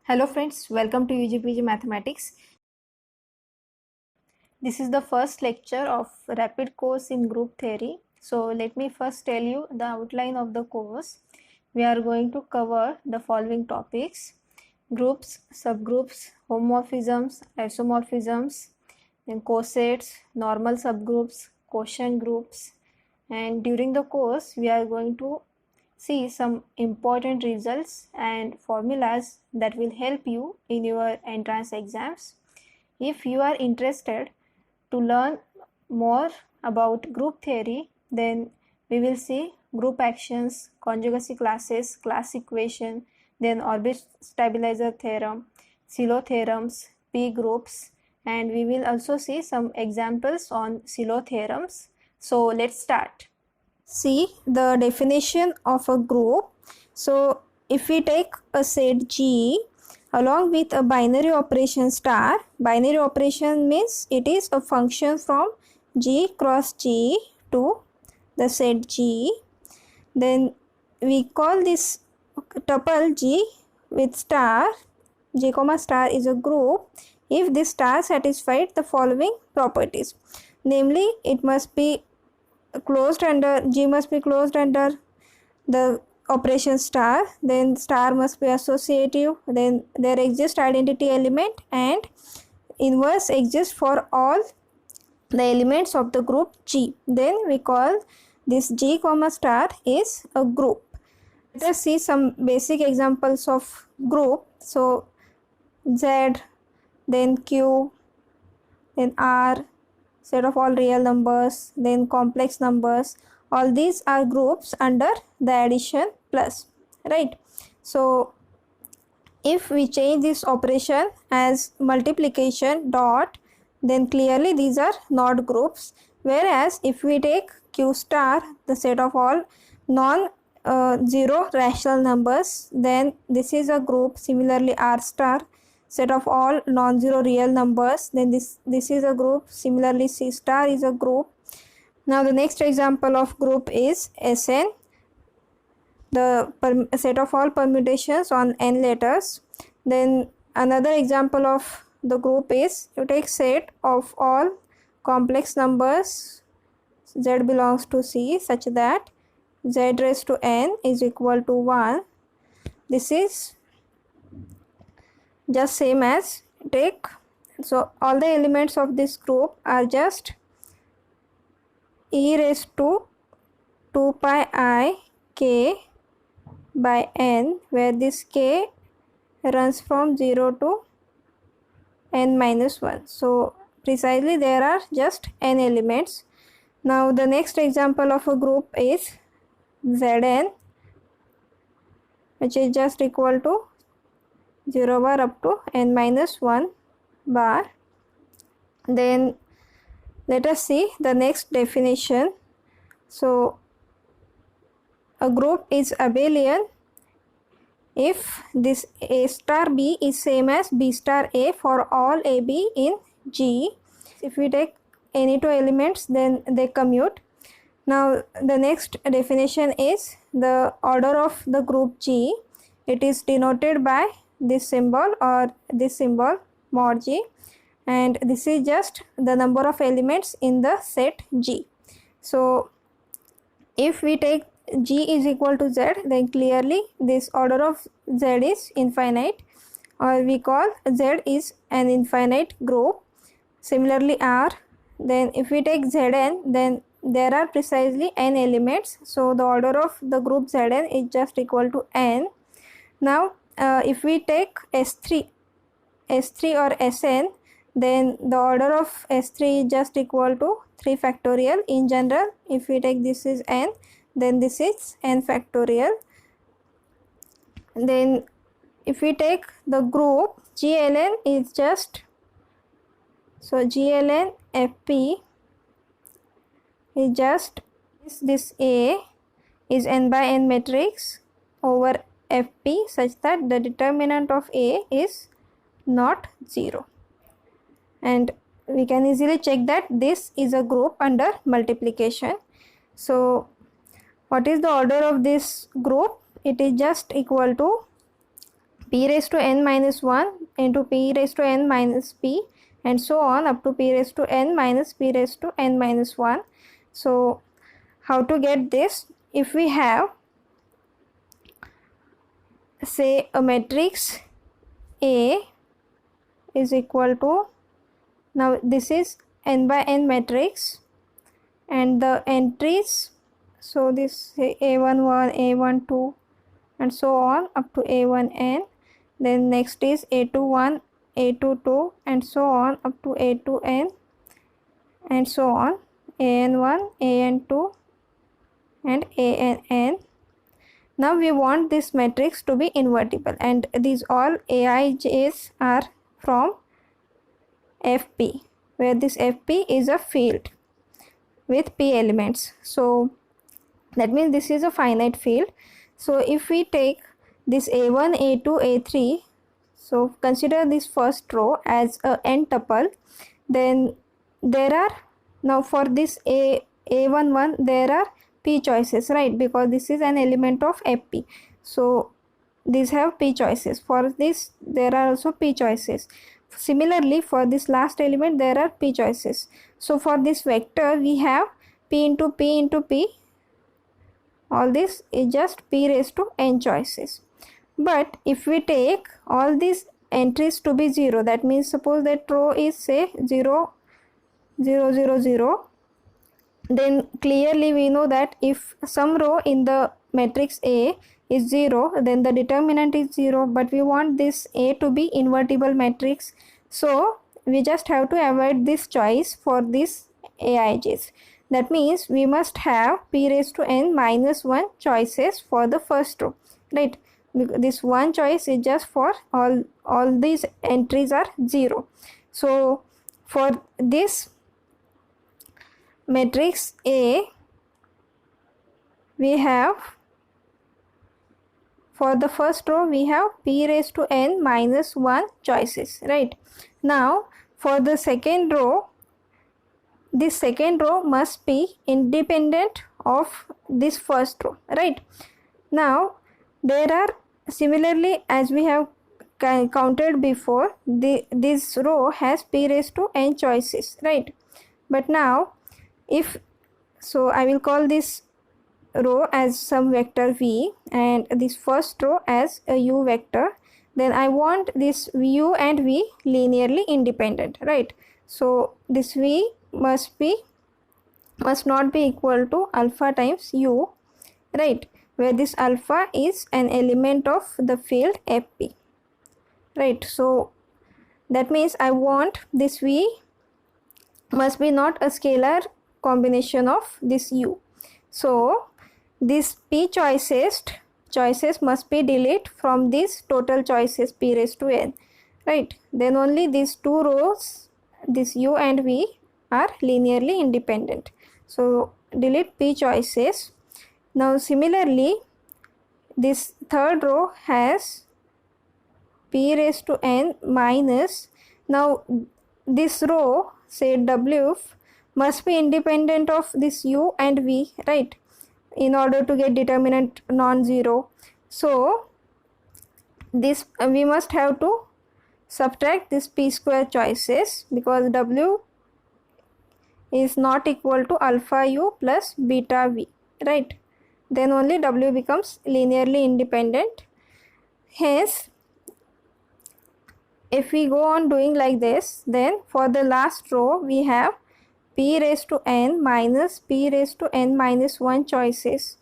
Hello friends, welcome to UGPG Mathematics. This is the first lecture of rapid course in group theory. So let me first tell you the outline of the course. We are going to cover the following topics: groups, subgroups, homomorphisms, isomorphisms, then cosets, normal subgroups, quotient groups. And during the course we are going to see some important results and formulas that will help you in your entrance exams. If you are interested to learn more about group theory, then we will see group actions, conjugacy classes, class equation, then orbit stabilizer theorem, Silo theorems, P groups, and we will also see some examples on Silo theorems. So let's start. See the definition of a group. So if we take a set G along with a binary operation star, binary operation means it is a function from G cross G to the set G, then we call this tuple G with star, G comma star is a group if this star satisfied the following properties, namely it must be closed under, G must be closed under the operation star, then star must be associative, then there exists identity element, and inverse exists for all the elements of the group G. Then we call this G comma star is a group. Let us see some basic examples of group. So Z, then Q, then R, set of all real numbers, then complex numbers, all these are groups under the addition plus, right? So if we change this operation as multiplication dot, then clearly these are not groups, whereas if we take Q star, the set of all non-zero rational numbers, then this is a group. Similarly R star, set of all non-zero real numbers, then this is a group. Similarly C star is a group. Now the next example of group is Sn, the set of all permutations on n letters. Then another example of the group is you take set of all complex numbers, Z belongs to C, such that Z raised to n is equal to 1. This is just same as take, so all the elements of this group are just e raised to 2 pi I k by n, where this k runs from 0 to n minus 1. So precisely there are just n elements. Now the next example of a group is Zn, which is just equal to 0 bar up to n minus 1 bar. Then let us see the next definition. So a group is abelian if this A star B is same as B star A for all AB in G. If we take any two elements, then they commute. Now the next definition is the order of the group G. It is denoted by this symbol or this symbol mod G, and this is just the number of elements in the set G. So if we take G is equal to Z, then clearly this order of Z is infinite, or we call Z is an infinite group. Similarly R, then if we take Zn, then there are precisely n elements, so the order of the group Zn is just equal to n. Now if we take S3 or Sn, then the order of S3 is just equal to 3 factorial. In general, if we take this is n, then this is n factorial. Then if we take the group GLN is just, so GLN FP is just this A is n by n matrix over FP, such that the determinant of A is not 0, and we can easily check that this is a group under multiplication. So what is the order of this group? It is just equal to p raised to n minus 1 into p raised to n minus p, and so on up to p raised to n minus p raised to n minus 1. So how to get this? If we have, say, a matrix A is equal to, now this is n by n matrix, and the entries, so this, say, a11, a12 and so on up to a1n, then next is a21, a22 and so on up to a2n, and so on, an1, an2 and ann. Now we want this matrix to be invertible, and these all aij's are from Fp, where this Fp is a field with p elements. So that means this is a finite field. So if we take this a1, a2, a3, so consider this first row as a n tuple, then there are, now for this a11 there are p choices, right, because this is an element of Fp. So these have p choices. For this there are also p choices. Similarly, for this last element there are p choices. So for this vector we have p into p into p. All this is just p raised to n choices. But if we take all these entries to be 0, that means suppose that row is, say, 0, 0, 0, 0, then clearly we know that if some row in the matrix A is 0, then the determinant is 0, but we want this A to be invertible matrix. So we just have to avoid this choice for this aij's. That means we must have p raised to n minus 1 choices for the first row, right? This one choice is just for all these entries are 0. So for this matrix A, we have, for the first row we have p raised to n minus 1 choices, right? Now for the second row, this second row must be independent of this first row, right? Now there are, similarly as we have counted before, this row has p raised to n choices, right? But now if, so I will call this row as some vector v and this first row as a u vector, then I want this u and v linearly independent, right? So this v must not be equal to alpha times u, right, where this alpha is an element of the field Fp, right? So that means I want this v must be not a scalar combination of this u. So this p choices must be deleted from this total choices p raised to n, right? Then only these two rows, this u and v, are linearly independent. So delete p choices. Now similarly this third row has p raised to n minus, now this row, say w, must be independent of this u and v, right, in order to get determinant non-zero. So this we must have to subtract this p square choices, because w is not equal to alpha u plus beta v, right? Then only w becomes linearly independent. Hence if we go on doing like this, then for the last row we have p raised to n minus p raised to n minus 1 choices,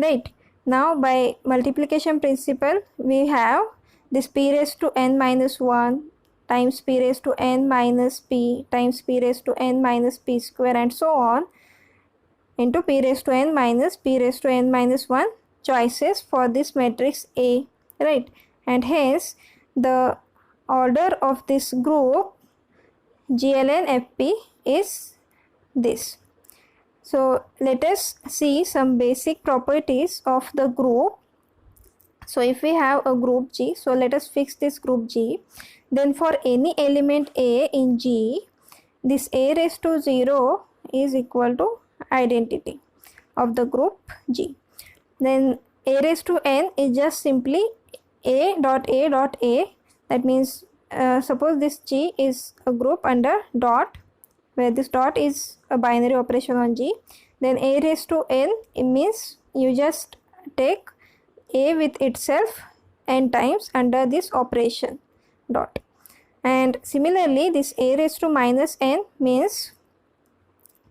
right? Now by multiplication principle we have this p raised to n minus 1 times p raised to n minus p times p raised to n minus p square and so on into p raised to n minus p raised to n minus 1 choices for this matrix A, right? And hence the order of this group GLN FP is this. So let us see some basic properties of the group. So if we have a group G, so let us fix this group G. Then for any element A in G, this A raised to 0 is equal to identity of the group G. Then A raised to n is just simply A dot A dot A, that means suppose this G is a group under dot, where this dot is a binary operation on G, then A raised to n, it means you just take A with itself n times under this operation dot. And similarly, this A raised to minus n means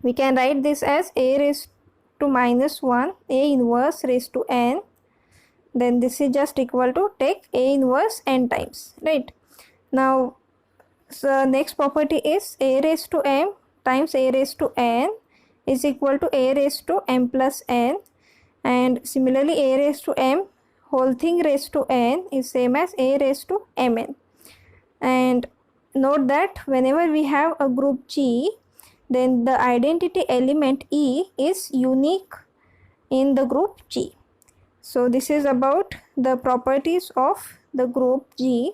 we can write this as A raised to minus 1, A inverse raised to n, then this is just equal to take A inverse n times, right? Now, so next property is A raised to m times A raised to n is equal to A raised to m plus n, and similarly A raised to m whole thing raised to n is same as A raised to mn. And note that whenever we have a group G, then the identity element E is unique in the group G. So this is about the properties of the group G.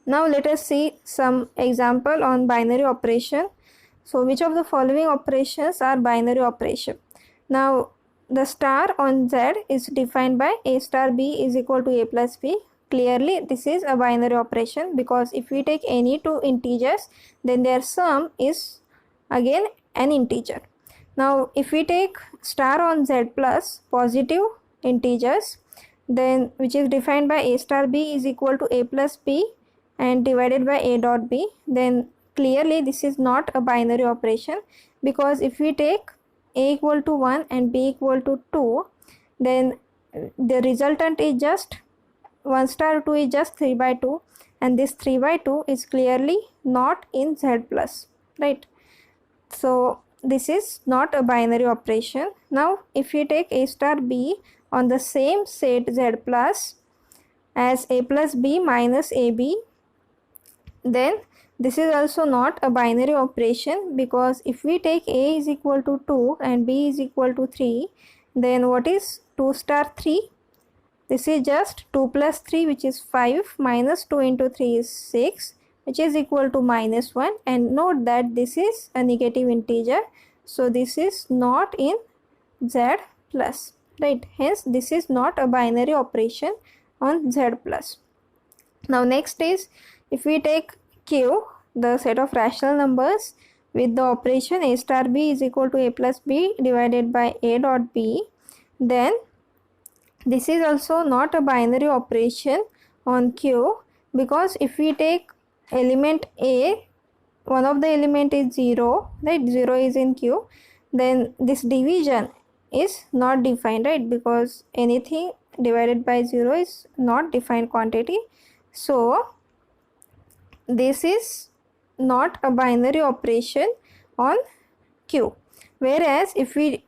Now let us see some example on binary operation. So which of the following operations are binary operation? Now the star on Z is defined by A star B is equal to A plus B. Clearly this is a binary operation, because if we take any two integers, then their sum is again an integer. Now if we take star on Z plus positive integers, then which is defined by A star B is equal to A plus B and divided by A dot B, then clearly this is not a binary operation, because if we take A equal to 1 and B equal to 2, then the resultant is just 1 star 2 is just 3 by 2, and this 3 by 2 is clearly not in Z plus, right? So this is not a binary operation. Now if we take A star B on the same set Z plus as A plus B minus AB, then this is also not a binary operation, because if we take A is equal to 2 and B is equal to 3, then what is 2 star 3? This is just 2 plus 3, which is 5, minus 2 into 3 is 6, which is equal to minus 1, and note that this is a negative integer, so this is not in Z plus, right? Hence this is not a binary operation on Z plus. Now next is, if we take Q, the set of rational numbers with the operation A star B is equal to A plus B divided by A dot B, then this is also not a binary operation on Q, because if we take element A, one of the element is 0, right? 0 is in Q, then this division is not defined, right? Because anything divided by 0 is not defined quantity. So this is not a binary operation on Q. Whereas if we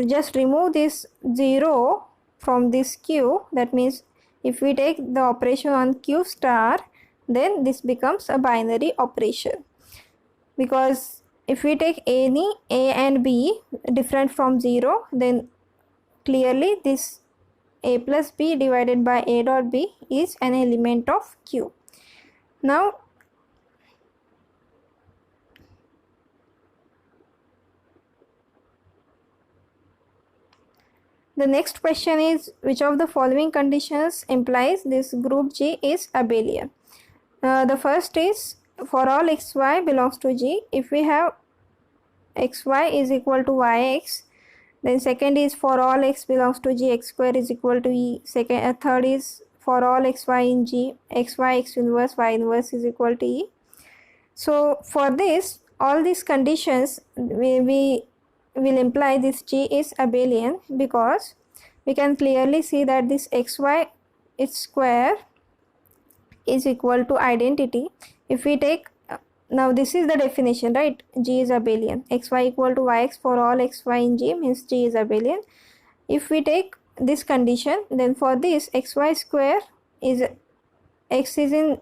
just remove this 0 from this Q, that means if we take the operation on Q star, then this becomes a binary operation, because if we take any A and B different from 0, then clearly this A plus B divided by A dot B is an element of Q. Now the next question is, which of the following conditions implies this group G is abelian? The first is, for all xy belongs to G, if we have xy is equal to yx, then second is, for all x belongs to G, x square is equal to E. Third is, for all xy in G, xy x inverse y inverse is equal to E. So for this, all these conditions we will imply this G is abelian, because we can clearly see that this xy its square is equal to identity. If we take, now this is the definition, right? G is abelian. Xy equal to yx for all xy in G means G is abelian. If we take this condition, then for this xy square is x is in,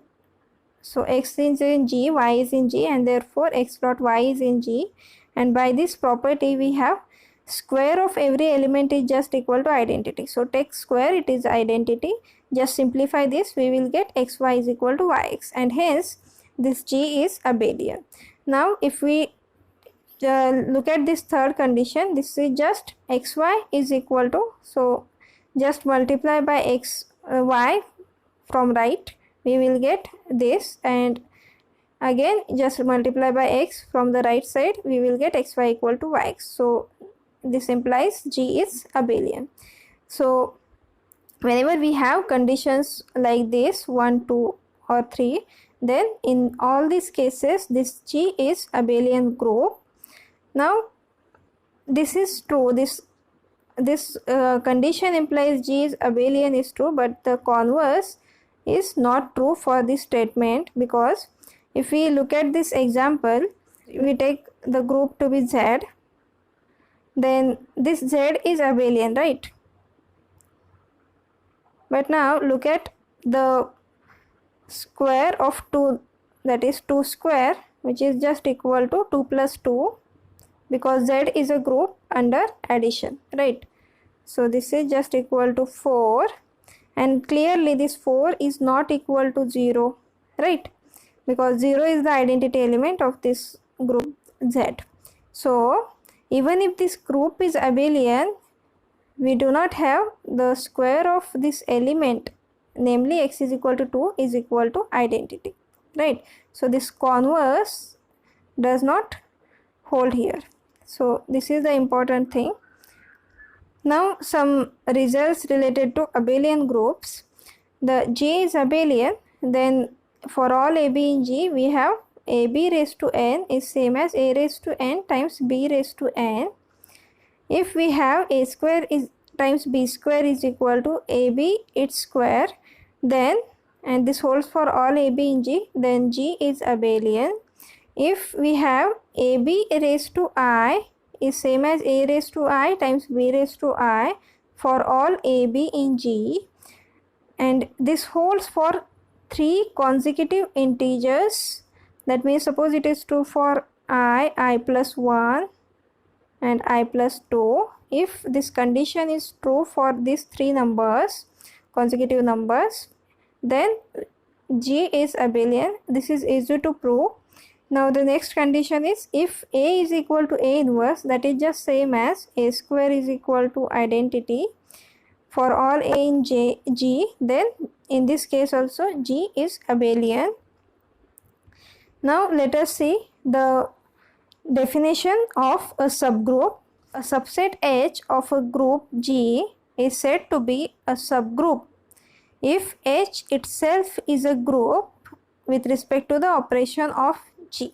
so x is in G, y is in G, and therefore x dot y is in G, and by this property we have square of every element is just equal to identity. So take square, it is identity. Just simplify this, we will get xy is equal to yx, and hence this G is abelian. Now if we look at this third condition, this is just xy is equal to, so just multiply by x y from right, we will get this, and again just multiply by x from the right side, we will get xy equal to yx. So this implies G is abelian. So whenever we have conditions like this 1, 2 or 3, then in all these cases this G is abelian group. Now this is true, this condition implies G is abelian is true, but the converse is not true for this statement, because if we look at this example, we take the group to be Z, then this Z is abelian, right? But now look at the square of 2, that is 2 square, which is just equal to 2 plus 2, because Z is a group under addition, right? So this is just equal to 4, and clearly this 4 is not equal to 0, right? Because 0 is the identity element of this group Z. So even if this group is abelian, we do not have the square of this element, namely x is equal to 2 is equal to identity, right? So this converse does not hold here. So this is the important thing. Now some results related to abelian groups. The G is abelian, then for all AB in G, we have AB raised to n is same as A raised to n times B raised to n. If we have A square is times B square is equal to AB its square, then, and this holds for all AB in G, then G is abelian. If we have AB raised to I is same as A raised to I times B raised to I for all AB in G, and this holds for 3 consecutive integers. That means suppose it is true for I plus 1 and I plus 2. If this condition is true for these 3 numbers, consecutive numbers, then G is abelian. This is easy to prove. Now the next condition is if A is equal to A inverse, that is just same as A square is equal to identity for all A in G, then in this case also G is abelian. Now let us see the definition of a subgroup. A subset H of a group G is said to be a subgroup if H itself is a group with respect to the operation of G,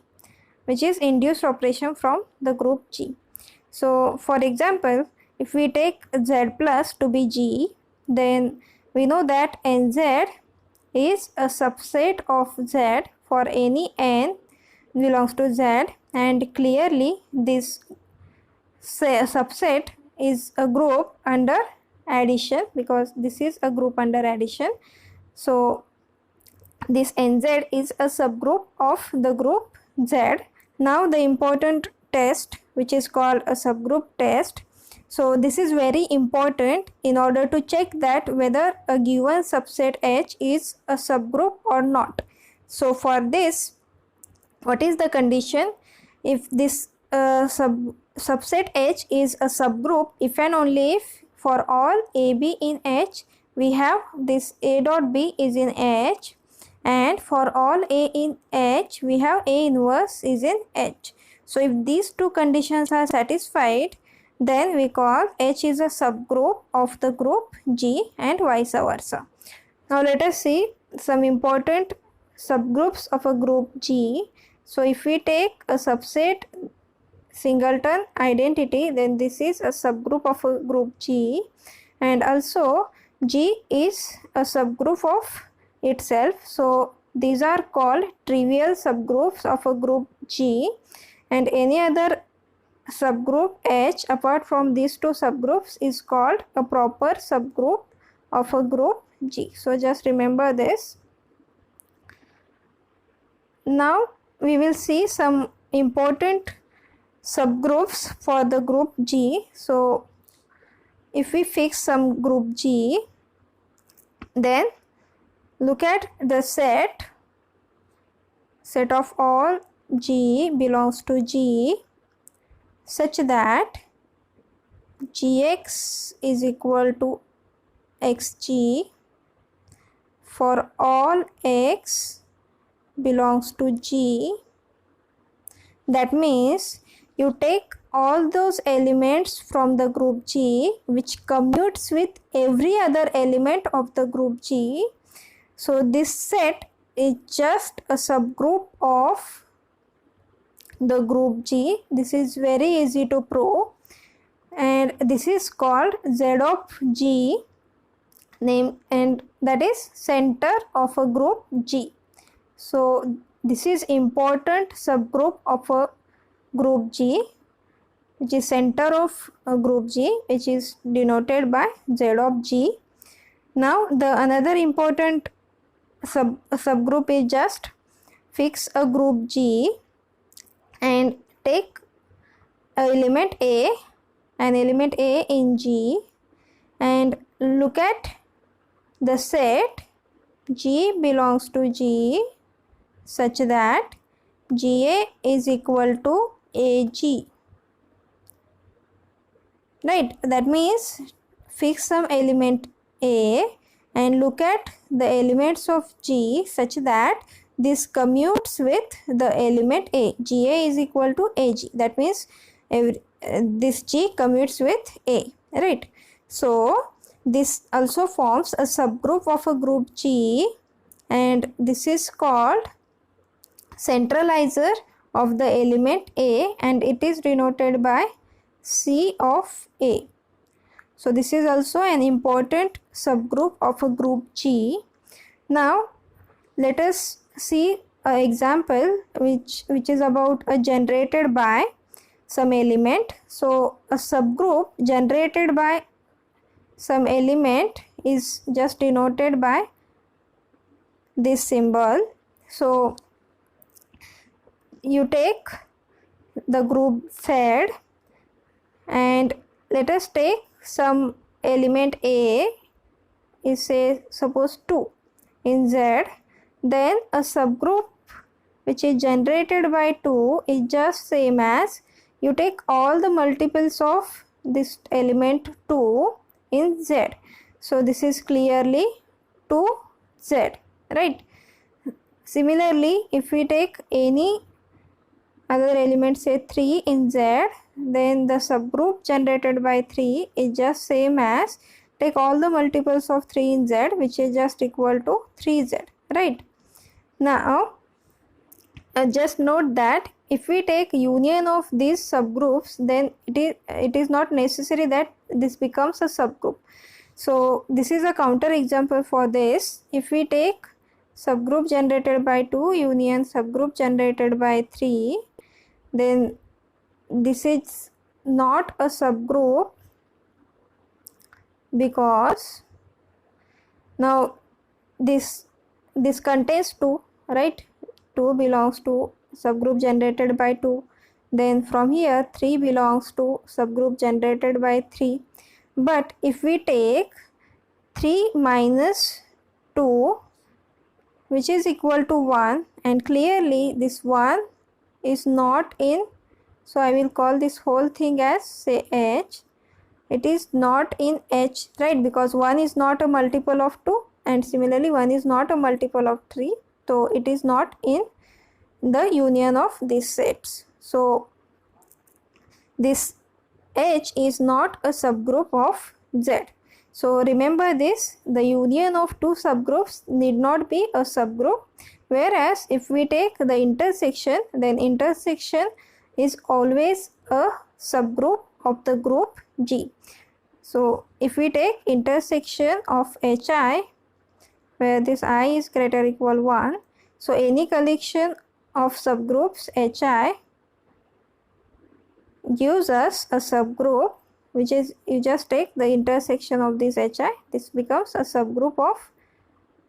which is induced operation from the group G. So for example, if we take Z plus to be G, then we know that nZ is a subset of Z for any n belongs to Z, and clearly this subset is a group under addition, because this is a group under addition. So this nZ is a subgroup of the group Z. Now the important test, which is called a subgroup test. So this is very important in order to check that whether a given subset H is a subgroup or not. So for this, what is the condition? If this subset H is a subgroup, if and only if for all AB in H, we have this A dot B is in H, and for all A in H, we have A inverse is in H. So if these two conditions are satisfied, then we call H is a subgroup of the group G and vice versa. Now let us see some important subgroups of a group G. So if we take a subset singleton identity, then this is a subgroup of a group G, and also G is a subgroup of itself. So these are called trivial subgroups of a group G, and any other subgroup H apart from these two subgroups is called a proper subgroup of a group G. So just remember this. Now we will see some important subgroups for the group G. So if we fix some group G, then look at the set of all G belongs to G such that Gx is equal to Xg for all x belongs to G, that means you take all those elements from the group G which commutes with every other element of the group G. So this set is just a subgroup of the group G. This is very easy to prove, and this is called Z of G name, and that is center of a group G. So this is important subgroup of a group G, which is center of a group G, which is denoted by Z of G. Now the another important subgroup is just fix a group G and take an element A in G and look at the set G belongs to G such that GA is equal to AG. Right, that means fix some element A and look at the elements of G such that this commutes with the element A. GA is equal to AG. That means this G commutes with A. Right. So this also forms a subgroup of a group G, and this is called centralizer of the element A, and it is denoted by C of A. So this is also an important subgroup of a group G. Now let us see an example which is about a generated by some element. So a subgroup generated by some element is just denoted by this symbol. So you take the group Z and let us take some element A is say suppose 2 in Z, then a subgroup which is generated by 2 is just same as you take all the multiples of this element 2 in Z. So this is clearly 2Z, right? Similarly, if we take any other element say 3 in Z, then the subgroup generated by 3 is just same as take all the multiples of 3 in Z, which is just equal to 3Z, right? Now just note that if we take union of these subgroups, then it is not necessary that this becomes a subgroup. So this is a counter example for this. If we take subgroup generated by 2 union subgroup generated by 3, then this is not a subgroup, because now this contains 2, right? 2 belongs to subgroup generated by 2. Then from here 3 belongs to subgroup generated by 3. But if we take 3 minus 2, which is equal to 1, and clearly this 1 is not in, so I will call this whole thing as say H. It is not in H, right? Because 1 is not a multiple of 2, and similarly 1 is not a multiple of 3. So it is not in the union of these sets. So this H is not a subgroup of Z. So remember this, the union of two subgroups need not be a subgroup, whereas if we take the intersection, then intersection is always a subgroup of the group G. So if we take intersection of HI, where this I is greater or equal 1, so any collection of subgroups HI gives us a subgroup, which is, you just take the intersection of this HI, this becomes a subgroup of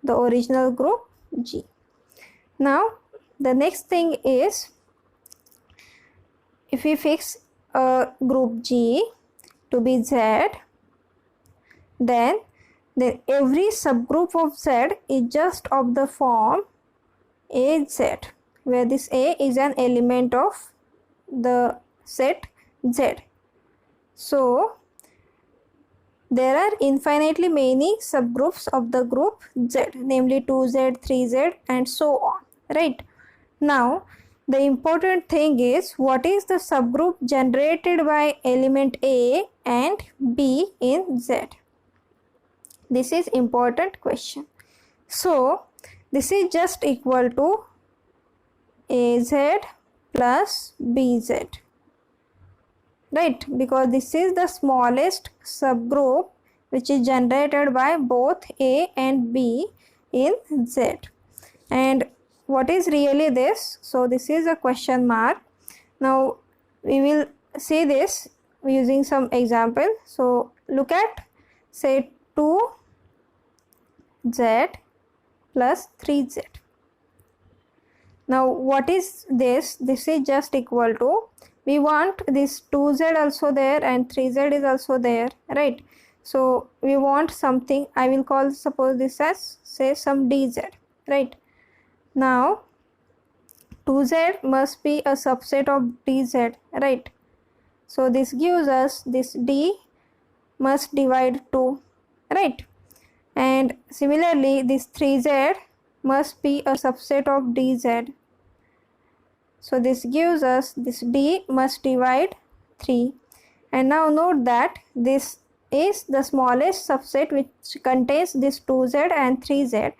the original group G. Now the next thing is, if we fix a group G to be Z, then every subgroup of Z is just of the form AZ, where this A is an element of the set Z. So there are infinitely many subgroups of the group Z, namely 2Z, 3Z and so on, right? Now, the important thing is, what is the subgroup generated by element A and B in Z? This is important question. So, this is just equal to AZ plus BZ, right? Because this is the smallest subgroup which is generated by both A and B in Z. And what is really this? So this is a question mark. Now we will see this using some example. So look at, say, 2Z plus 3Z. Now what is this? This is just equal to, we want this 2Z also there and 3Z is also there, right? So we want something, I will call, suppose this as, say, some DZ, right? Now 2Z must be a subset of DZ, right? So this gives us this D must divide 2, right? And similarly this 3Z must be a subset of DZ. So this gives us this D must divide 3. And now note that this is the smallest subset which contains this 2Z and 3Z,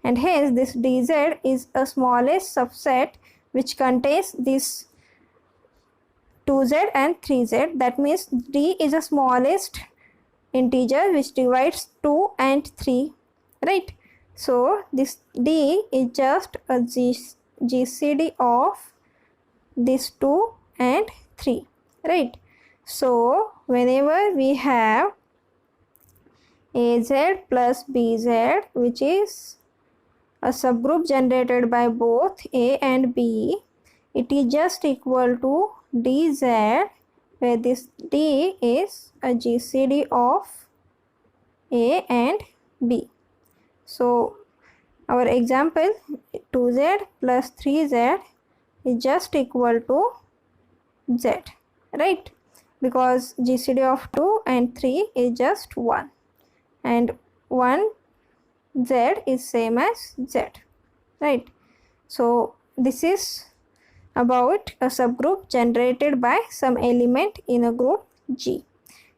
and hence this DZ is a smallest subset which contains this 2Z and 3Z. That means D is the smallest integer which divides 2 and 3, right? So this D is just a GCD of this 2 and 3, right? So whenever we have AZ plus BZ, which is a subgroup generated by both A and B, it is just equal to DZ, where this D is a GCD of A and B. So our example, 2Z plus 3Z is just equal to Z, right? Because GCD of 2 and 3 is just 1, and 1 Z is same as Z, right? So this is about a subgroup generated by some element in a group G.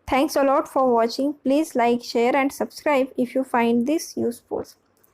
Thanks a lot for watching. Please like, share and subscribe if you find this useful.